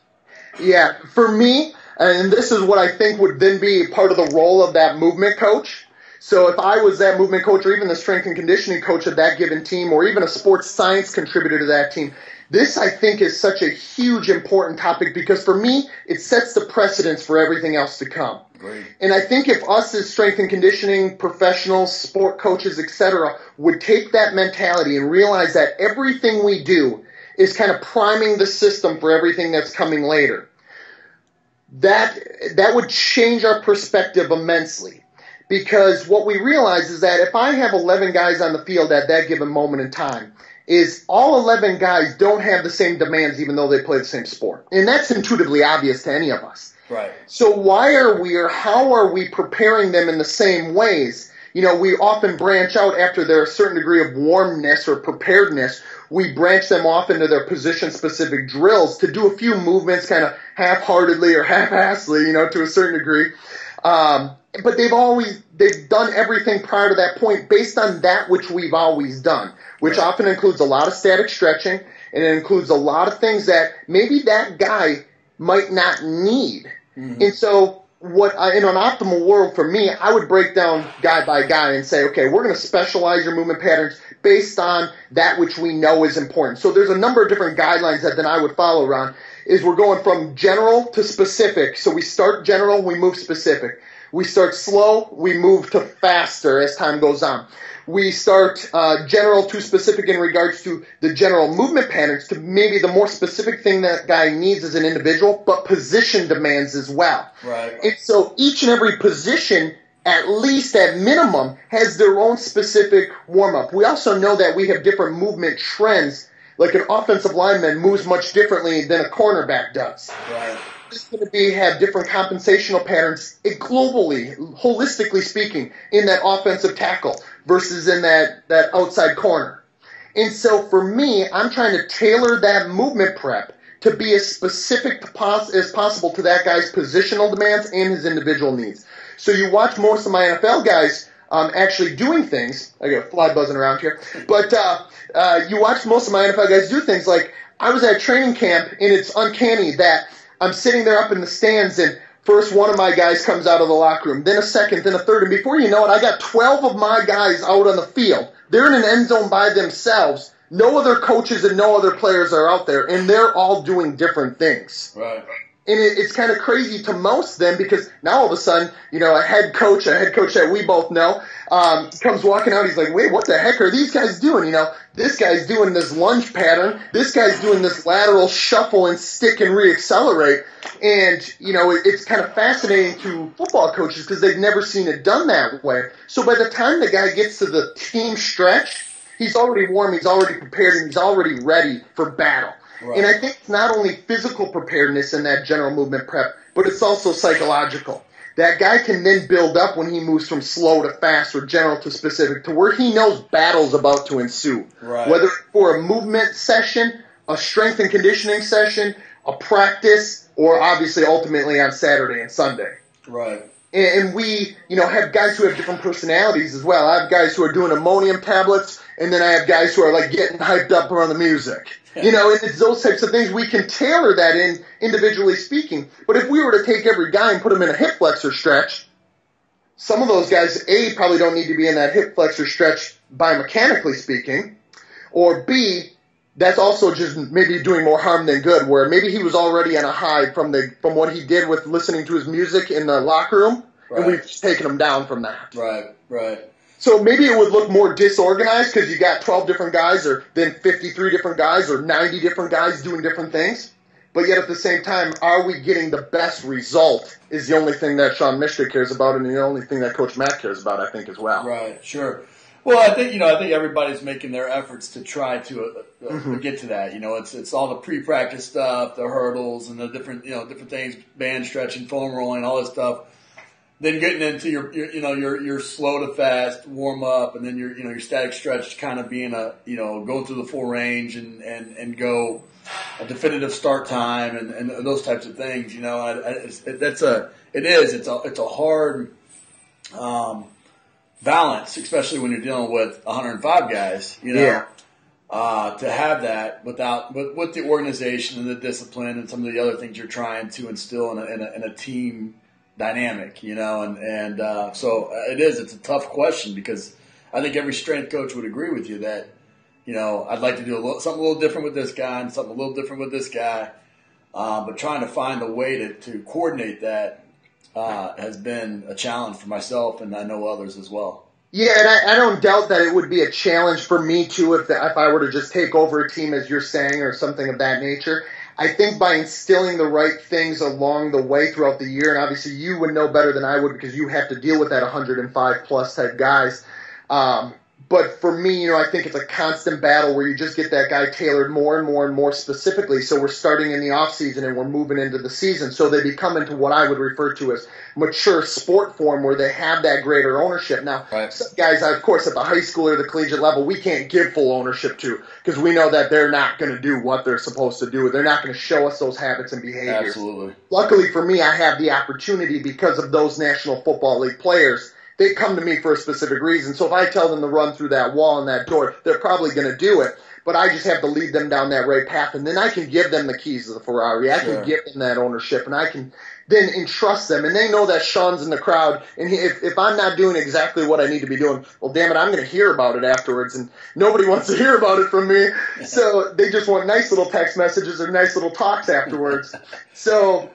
Yeah, for me, and this is what I think would then be part of the role of that movement coach. So if I was that movement coach, or even the strength and conditioning coach of that given team, or even a sports science contributor to that team, this, I think, is such a huge, important topic because, for me, it sets the precedence for everything else to come. Great. And I think if us as strength and conditioning professionals, sport coaches, etc., would take that mentality and realize that everything we do is kind of priming the system for everything that's coming later, that would change our perspective immensely. Because what we realize is that if I have 11 guys on the field at that given moment in time, is all 11 guys don't have the same demands even though they play the same sport. And that's intuitively obvious to any of us. Right. So why are we, or how are we preparing them in the same ways? We often branch out after there's a certain degree of warmness or preparedness. We branch them off into their position-specific drills to do a few movements kind of half-heartedly or half-assedly, to a certain degree. But they've done everything prior to that point based on that which we've always done, which often includes a lot of static stretching, and it includes a lot of things that maybe that guy might not need. Mm-hmm. And so in an optimal world for me, I would break down guy by guy and say, okay, we're going to specialize your movement patterns based on that which we know is important. So there's a number of different guidelines that then I would follow around. Is we're going from general to specific. So we start general, we move specific. We start slow, we move to faster as time goes on. We start general to specific in regards to the general movement patterns to maybe the more specific thing that guy needs as an individual, but position demands as well. Right. And so each and every position, at least at minimum, has their own specific warm-up. We also know that we have different movement trends. Like an offensive lineman moves much differently than a cornerback does. Right. It's going to have different compensational patterns globally, holistically speaking, in that offensive tackle versus in that outside corner. And so for me, I'm trying to tailor that movement prep to be as specific as possible to that guy's positional demands and his individual needs. So you watch most of my NFL guys actually doing things. I got a fly buzzing around here. But you watch most of my NFL guys do things like I was at training camp, and it's uncanny that I'm sitting there up in the stands, and first one of my guys comes out of the locker room, then a second, then a third, and before you know it, I got 12 of my guys out on the field. They're in an end zone by themselves, no other coaches and no other players are out there, and they're all doing different things. Right. And it's kind of crazy to most them because now all of a sudden, a head coach that we both know, comes walking out. He's like, wait, what the heck are these guys doing? This guy's doing this lunge pattern. This guy's doing this lateral shuffle and stick and reaccelerate. And, it's kind of fascinating to football coaches because they've never seen it done that way. So by the time the guy gets to the team stretch, he's already warm, he's already prepared, and he's already ready for battle. Right. And I think it's not only physical preparedness in that general movement prep, but it's also psychological. That guy can then build up when he moves from slow to fast or general to specific to where he knows battle's about to ensue. Right. Whether for a movement session, a strength and conditioning session, a practice, or obviously ultimately on Saturday and Sunday. Right. And we, have guys who have different personalities as well. I have guys who are doing ammonium tablets, and then I have guys who are like getting hyped up around the music. And it's those types of things. We can tailor that in individually speaking. But if we were to take every guy and put him in a hip flexor stretch, some of those guys, A, probably don't need to be in that hip flexor stretch biomechanically speaking, or B, that's also just maybe doing more harm than good, where maybe he was already on a high from what he did with listening to his music in the locker room, right. And we've just taken him down from that. Right. So maybe it would look more disorganized because you got 12 different guys or then 53 different guys or 90 different guys doing different things. But yet at the same time, are we getting the best result is the only thing that Shawn Myszka cares about and the only thing that Coach Matt cares about, I think, as well. Right, sure. Well, I think everybody's making their efforts to try to get to that. It's all the pre-practice stuff, the hurdles, and the different things, band stretching, foam rolling, all this stuff. Then getting into your slow to fast warm up, and then your static stretch kind of being go through the full range and go a definitive start time and those types of things. It's a hard balance, especially when you're dealing with 105 guys. To have that with the organization and the discipline and some of the other things you're trying to instill in a team dynamic, so it's a tough question because I think every strength coach would agree with you that, I'd like to do something a little different with this guy and something a little different with this guy, but trying to find a way to coordinate that has been a challenge for myself and I know others as well. Yeah, and I don't doubt that it would be a challenge for me too if I were to just take over a team, as you're saying, or something of that nature. I think by instilling the right things along the way throughout the year, and obviously you would know better than I would because you have to deal with that 105-plus type guys. But for me, I think it's a constant battle where you just get that guy tailored more and more and more specifically. So we're starting in the off season and we're moving into the season. So they become into what I would refer to as mature sport form where they have that greater ownership. Now, right. Some guys, of course, at the high school or the collegiate level, we can't give full ownership to because we know that they're not going to do what they're supposed to do. They're not going to show us those habits and behaviors. Absolutely. Luckily for me, I have the opportunity because of those National Football League players. They come to me for a specific reason. So if I tell them to run through that wall and that door, they're probably going to do it. But I just have to lead them down that right path. And then I can give them the keys to the Ferrari. I can give them that ownership. And I can then entrust them. And they know that Shawn's in the crowd. And if I'm not doing exactly what I need to be doing, well, damn it, I'm going to hear about it afterwards. And nobody wants to hear about it from me. So they just want nice little text messages or nice little talks afterwards. So,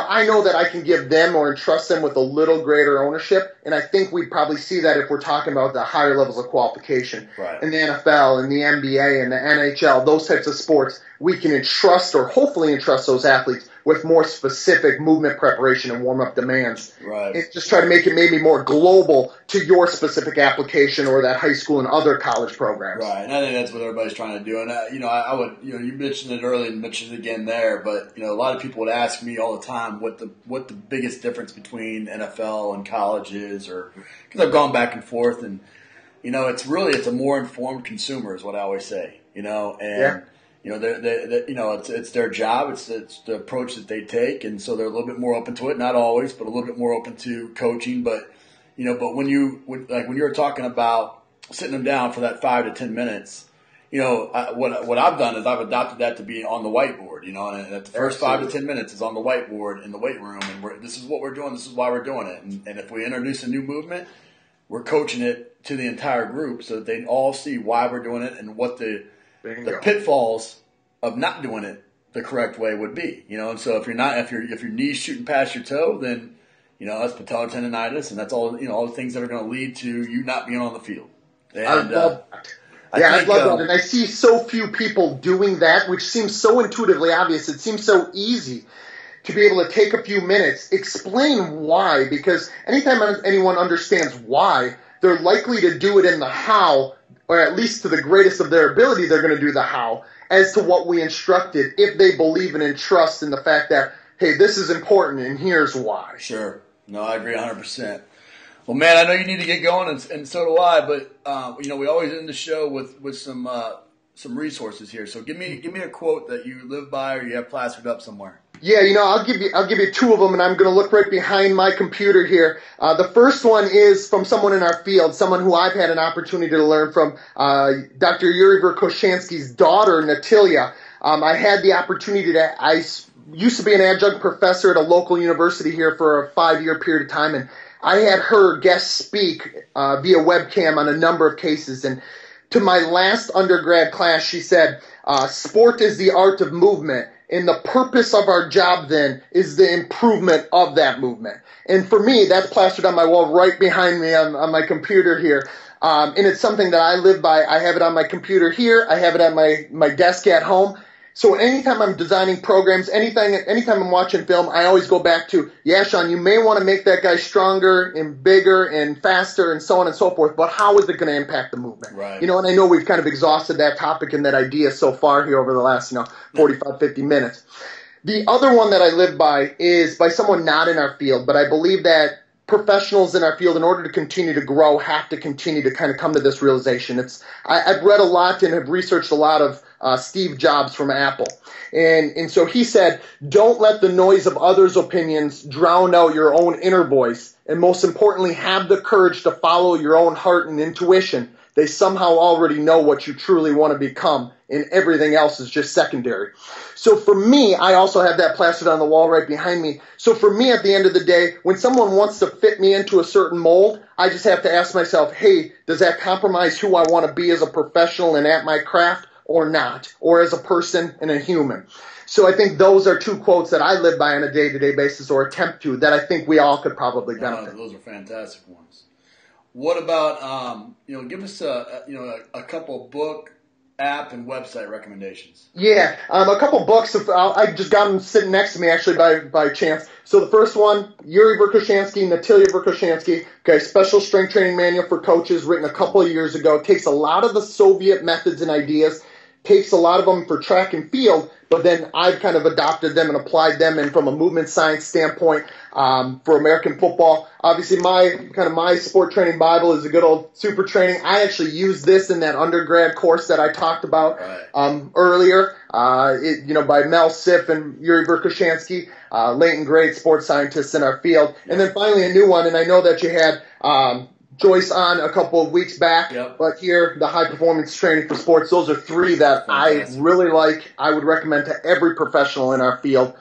I know that I can give them or entrust them with a little greater ownership. And I think we'd probably see that if we're talking about the higher levels of qualification. Right. In the NFL and the NBA and the NHL, those types of sports, we can entrust or hopefully entrust those athletes with more specific movement preparation and warm-up demands. Right. And just try to make it maybe more global to your specific application or that high school and other college programs. Right, and I think that's what everybody's trying to do. And, I would, you mentioned it earlier and mentioned it again there, but, a lot of people would ask me all the time what the biggest difference between NFL and college is, or because I've gone back and forth, and, it's a more informed consumer is what I always say, and – it's their job. It's the approach that they take, and so they're a little bit more open to it. Not always, but a little bit more open to coaching. But when you were talking about sitting them down for that 5 to 10 minutes, what I've done is I've adopted that to be on the whiteboard. And the first 5 to 10 minutes is on the whiteboard in the weight room, and this is what we're doing. This is why we're doing it. And if we introduce a new movement, we're coaching it to the entire group so that they all see why we're doing it and what the pitfalls of not doing it the correct way would be. And so if your knee's shooting past your toe, then that's patellar tendonitis, and that's all all the things that are going to lead to you not being on the field. And, I love that. I love that. And I see so few people doing that, which seems so intuitively obvious. It seems so easy to be able to take a few minutes, explain why, because anytime anyone understands why, they're likely to do it in the how, or at least to the greatest of their ability, they're going to do the how, as to what we instructed, if they believe and trust in the fact that, hey, this is important and here's why. Sure. No, I agree 100%. Well, man, I know you need to get going, and so do I. But we always end the show with some resources here. So give me a quote that you live by or you have plastered up somewhere. Yeah, I'll give you two of them, and I'm going to look right behind my computer here. The first one is from someone in our field, someone who I've had an opportunity to learn from, Dr. Yuri Verkhoshansky's daughter, Natalia. I had the opportunity I used to be an adjunct professor at a local university here for a 5-year period of time, and I had her guest speak via webcam on a number of cases. And to my last undergrad class, she said, sport is the art of movement, and the purpose of our job then is the improvement of that movement. And for me, that's plastered on my wall right behind me on my computer here. And it's something that I live by. I have it on my computer here. I have it at my desk at home. So anytime I'm designing programs, anytime I'm watching film, I always go back to, yeah, Shawn, you may want to make that guy stronger and bigger and faster and so on and so forth, but how is it going to impact the movement? Right. And I know we've kind of exhausted that topic and that idea so far here over the last, 45, 50 minutes. The other one that I live by is by someone not in our field, but I believe that professionals in our field, in order to continue to grow, have to continue to kind of come to this realization. I've read a lot and have researched a lot of Steve Jobs from Apple. And so he said, don't let the noise of others' opinions drown out your own inner voice. And most importantly, have the courage to follow your own heart and intuition. They somehow already know what you truly want to become, and everything else is just secondary. So for me, I also have that plastered on the wall right behind me. So for me, at the end of the day, when someone wants to fit me into a certain mold, I just have to ask myself, hey, does that compromise who I want to be as a professional and at my craft or not, or as a person and a human? So I think those are two quotes that I live by on a day-to-day basis, or attempt to, that I think we all could probably benefit. Those are fantastic ones. What about, give us a couple book, app, and website recommendations. Yeah, a couple books. I just got them sitting next to me actually by chance. So the first one, Yuri Verkhoshansky, Natalia Verkhoshansky, Special Strength Training Manual for Coaches, written a couple of years ago. It takes a lot of the Soviet methods and ideas, takes a lot of them for track and field, but then I've kind of adopted them and applied them, and from a movement science standpoint, for American football. Obviously, my sport training Bible is a good old Super Training. I actually used this in that undergrad course that I talked about earlier, by Mel Siff and Yuri Verkhoshansky, late and great sports scientists in our field. And then finally a new one, and I know that you had Joyce on a couple of weeks back, but here, the High Performance Training for Sports. Those are three that I really like. I would recommend to every professional in our field.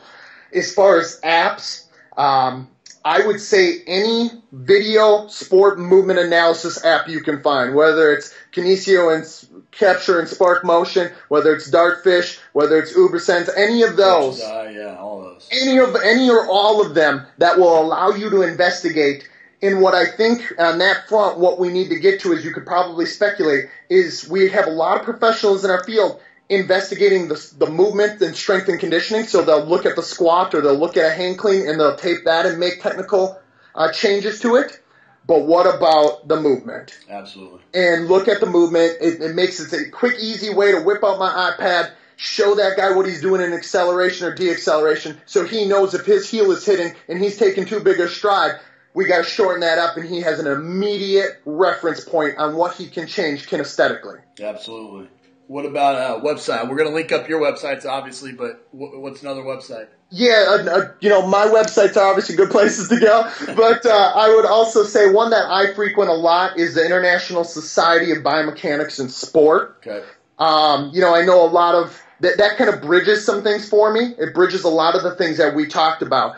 As far as apps, I would say any video sport movement analysis app you can find, whether it's Kinesio and Capture and Spark Motion, whether it's Dartfish, whether it's UberSense, any of those. All those. Any or all of them that will allow you to investigate. And what I think on that front, what we need to get to, as you could probably speculate, is we have a lot of professionals in our field investigating the movement and strength and conditioning. So they'll look at the squat or they'll look at a hang clean and they'll tape that and make technical changes to it. But what about the movement? Absolutely. And look at the movement. It makes it a quick, easy way to whip out my iPad, show that guy what he's doing in acceleration or deacceleration, so he knows if his heel is hitting and he's taking too big a stride. We got to shorten that up, and he has an immediate reference point on what he can change kinesthetically. Absolutely. What about a website? We're going to link up your websites, obviously, but what's another website? Yeah, my websites are obviously good places to go, but I would also say one that I frequent a lot is the International Society of Biomechanics in Sport. Okay. I know a lot of that kind of bridges some things for me. It bridges a lot of the things that we talked about.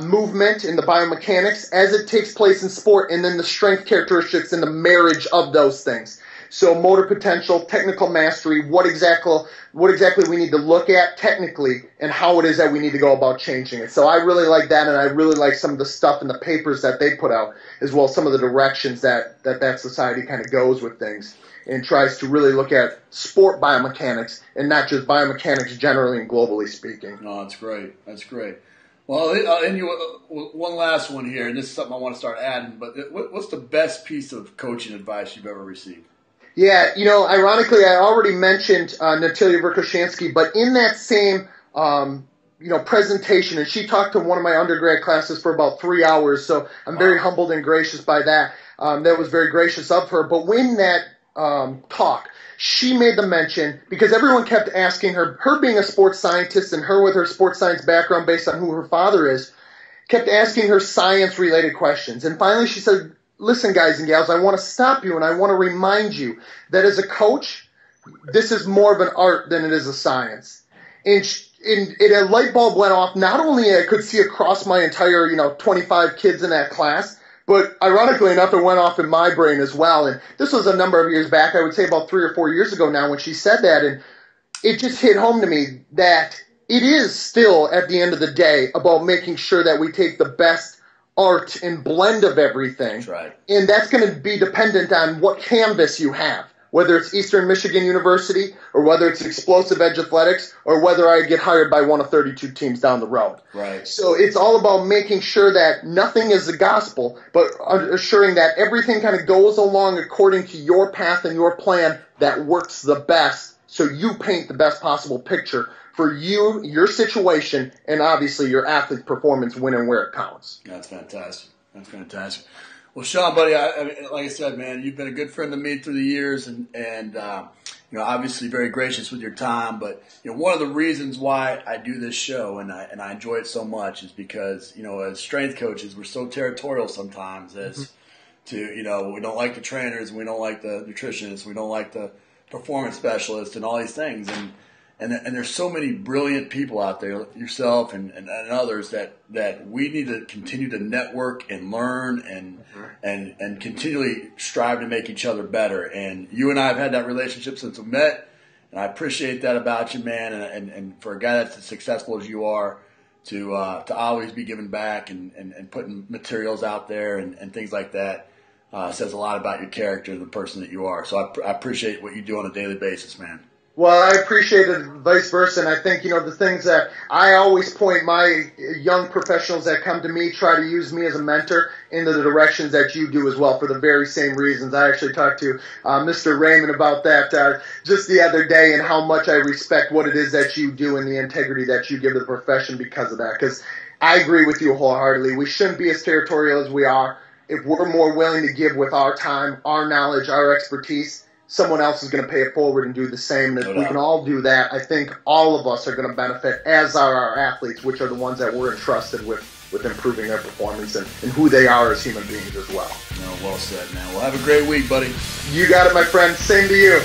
Movement and the biomechanics as it takes place in sport, and then the strength characteristics and the marriage of those things. So motor potential, technical mastery, what exactly we need to look at technically, and how it is that we need to go about changing it. So I really like that, and I really like some of the stuff in the papers that they put out, as well as some of the directions that society kind of goes with things and tries to really look at sport biomechanics and not just biomechanics generally and globally speaking. No, that's great. That's great. Well, I'll end you with one last one here, and this is something I want to start adding, but what's the best piece of coaching advice you've ever received? Yeah, ironically, I already mentioned Natalia Verkhoshansky, but in that same, presentation, and she talked to one of my undergrad classes for about 3 hours, so I'm very humbled and gracious by that. That was very gracious of her. But when that talk, she made the mention, because everyone kept asking her being a sports scientist and her with her sports science background based on who her father is, kept asking her science-related questions. And finally she said, listen, guys and gals, I want to stop you and I want to remind you that as a coach, this is more of an art than it is a science. And a light bulb went off. Not only I could see across my entire, 25 kids in that class, but ironically enough, it went off in my brain as well. And this was a number of years back, I would say about 3 or 4 years ago now when she said that. And it just hit home to me that it is still, at the end of the day, about making sure that we take the best art and blend of everything. That's right. And that's going to be dependent on what canvas you have, whether it's Eastern Michigan University or whether it's Explosive Edge Athletics or whether I get hired by one of 32 teams down the road. Right. So it's all about making sure that nothing is the gospel, but assuring that everything kind of goes along according to your path and your plan that works the best, so you paint the best possible picture for you, your situation, and obviously your athlete's performance when and where it counts. That's fantastic. That's fantastic. Well, Shawn, buddy, like I said, man, you've been a good friend to me through the years, and obviously very gracious with your time. But one of the reasons why I do this show and I enjoy it so much is because as strength coaches, we're so territorial sometimes as to we don't like the trainers, we don't like the nutritionists, we don't like the performance specialists, and all these things, and there's so many brilliant people out there, yourself and others, that we need to continue to network and learn and continually strive to make each other better. And you and I have had that relationship since we met, and I appreciate that about you, man. And for a guy that's as successful as you are, to always be giving back and putting materials out there and things like that says a lot about your character and the person that you are. So I appreciate what you do on a daily basis, man. Well, I appreciate it, vice versa, and I think, the things that I always point my young professionals that come to me, try to use me as a mentor into the directions that you do as well for the very same reasons. I actually talked to Mr. Raymond about that just the other day, and how much I respect what it is that you do and the integrity that you give to the profession because of that, because I agree with you wholeheartedly. We shouldn't be as territorial as we are. If we're more willing to give with our time, our knowledge, our expertise, someone else is going to pay it forward and do the same. And if we can all do that, I think all of us are going to benefit, as are our athletes, which are the ones that we're entrusted with improving their performance and who they are as human beings as well. No, well said, man. Well, have a great week, buddy. You got it, my friend. Same to you.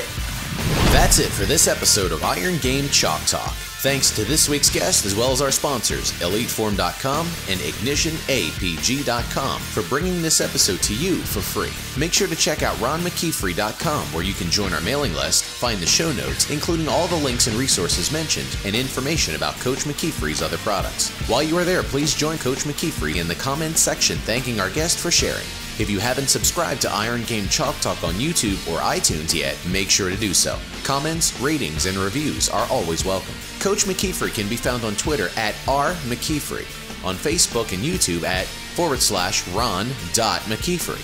That's it for this episode of Iron Game Chalk Talk. Thanks to this week's guest, as well as our sponsors, EliteForm.com and IgnitionAPG.com, for bringing this episode to you for free. Make sure to check out Mckeefery.com, where you can join our mailing list, find the show notes, including all the links and resources mentioned, and information about Coach Mckeefery's other products. While you are there, please join Coach Mckeefery in the comments section thanking our guest for sharing. If you haven't subscribed to Iron Game Chalk Talk on YouTube or iTunes yet, make sure to do so. Comments, ratings, and reviews are always welcome. Coach Mckeefery can be found on Twitter at @RMckeefery, on Facebook and YouTube at /Ron.McKeefery.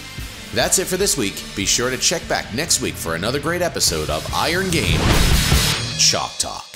That's it for this week. Be sure to check back next week for another great episode of Iron Game Chalk Talk.